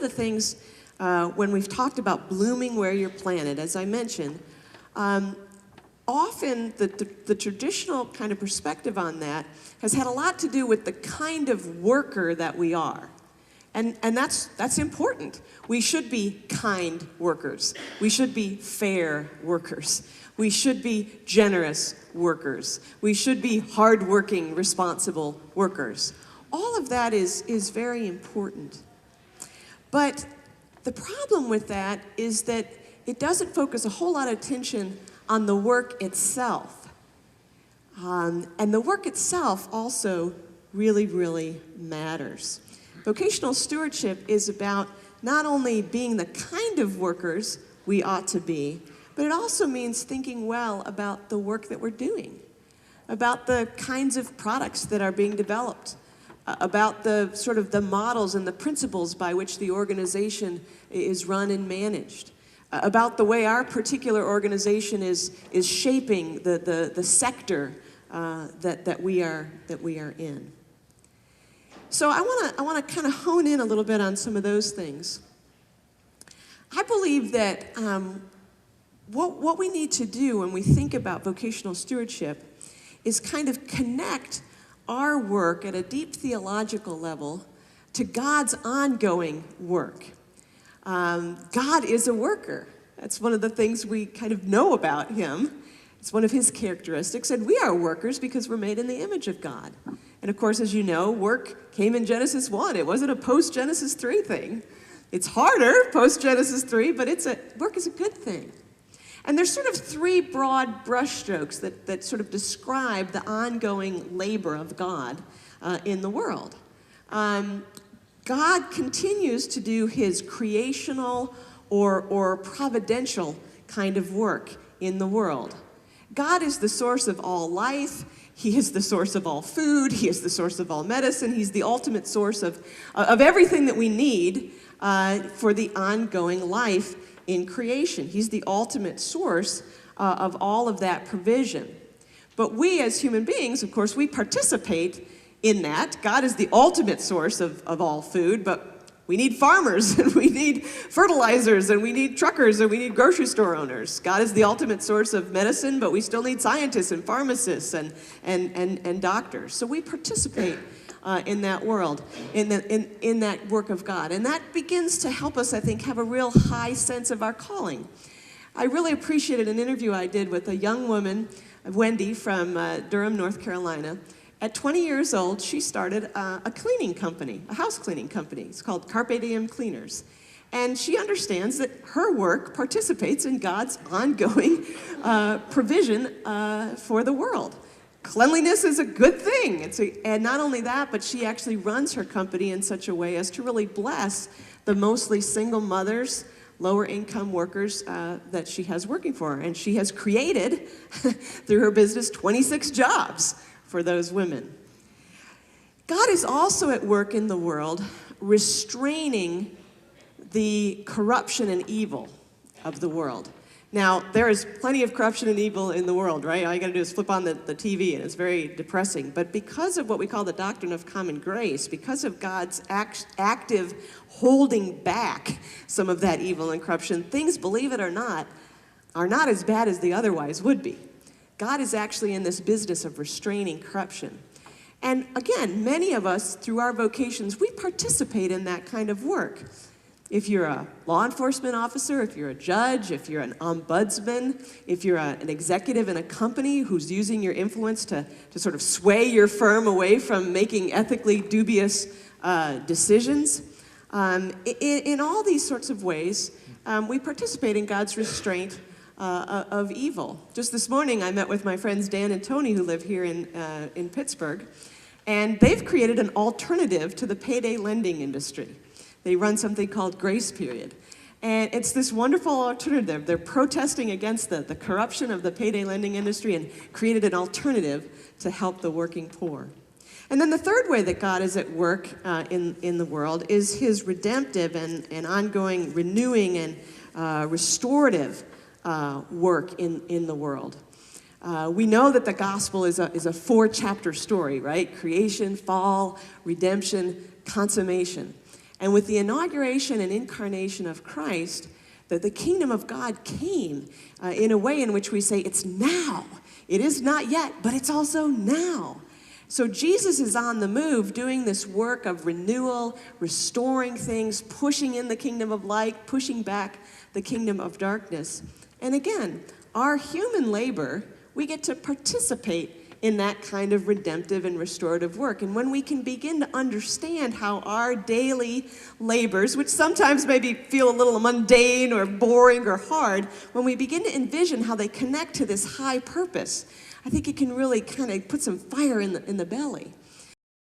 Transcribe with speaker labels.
Speaker 1: the things when we've talked about blooming where you're planted, as I mentioned, often the traditional kind of perspective on that has had a lot to do with the kind of worker that we are. And that's important. We should be kind workers. We should be fair workers. We should be generous workers. We should be hardworking, responsible workers. All of that is very important. But the problem with that is that it doesn't focus a whole lot of attention on the work itself. And the work itself also really, really matters. Vocational stewardship is about not only being the kind of workers we ought to be, but it also means thinking well about the work that we're doing, about the kinds of products that are being developed, about the sort of the models and the principles by which the organization is run and managed, about the way our particular organization is shaping the sector that we are in. So I want to kind of hone in a little bit on some of those things. I believe that what we need to do when we think about vocational stewardship is kind of connect our work at a deep theological level to God's ongoing work. God is a worker. That's one of the things we kind of know about him. It's one of his characteristics, and we are workers because we're made in the image of God. And of course, as you know, work came in Genesis 1. It wasn't a post-Genesis 3 thing. It's harder post-Genesis 3, but work is a good thing. And there's sort of three broad brushstrokes that sort of describe the ongoing labor of God in the world. God continues to do his creational or providential kind of work in the world. God is the source of all life. He is the source of all food. He is the source of all medicine. He's the ultimate source of everything that we need for the ongoing life in creation. He's the ultimate source of all of that provision. But we as human beings, of course, we participate in that. God is the ultimate source of all food, but we need farmers, and we need fertilizers, and we need truckers, and we need grocery store owners. God is the ultimate source of medicine, but we still need scientists and pharmacists and doctors. So we participate in that world, in that work of God. And that begins to help us, I think, have a real high sense of our calling. I really appreciated an interview I did with a young woman, Wendy, from Durham, North Carolina. At 20 years old, she started a cleaning company, a house cleaning company. It's called Carpe Diem Cleaners. And she understands that her work participates in God's ongoing provision for the world. Cleanliness is a good thing. And not only that, but she actually runs her company in such a way as to really bless the mostly single mothers, lower income workers that she has working for her. And she has created, through her business, 26 jobs for those women. God is also at work in the world restraining the corruption and evil of the world. Now, there is plenty of corruption and evil in the world, right? All you got to do is flip on the TV, and it's very depressing. But because of what we call the doctrine of common grace, because of God's active holding back some of that evil and corruption, things, believe it or not, are not as bad as they otherwise would be. God is actually in this business of restraining corruption. And again, many of us, through our vocations, we participate in that kind of work. If you're a law enforcement officer, if you're a judge, if you're an ombudsman, if you're an executive in a company who's using your influence to sort of sway your firm away from making ethically dubious decisions, in all these sorts of ways, we participate in God's restraint of evil. Just this morning, I met with my friends Dan and Tony, who live here in Pittsburgh, and they've created an alternative to the payday lending industry. They run something called Grace Period. And it's this wonderful alternative. They're protesting against the corruption of the payday lending industry and created an alternative to help the working poor. And then the third way that God is at work in the world is his redemptive and ongoing renewing and restorative work in the world. We know that the gospel is a 4-chapter story, right? Creation, fall, redemption, consummation. And with the inauguration and incarnation of Christ, that the kingdom of God came in a way in which we say it's now. It is not yet, but it's also now. So Jesus is on the move doing this work of renewal, restoring things, pushing in the kingdom of light, pushing back the kingdom of darkness. And again, our human labor, we get to participate in that kind of redemptive and restorative work. And when we can begin to understand how our daily labors, which sometimes maybe feel a little mundane or boring or hard, when we begin to envision how they connect to this high purpose, I think it can really kind of put some fire in the belly.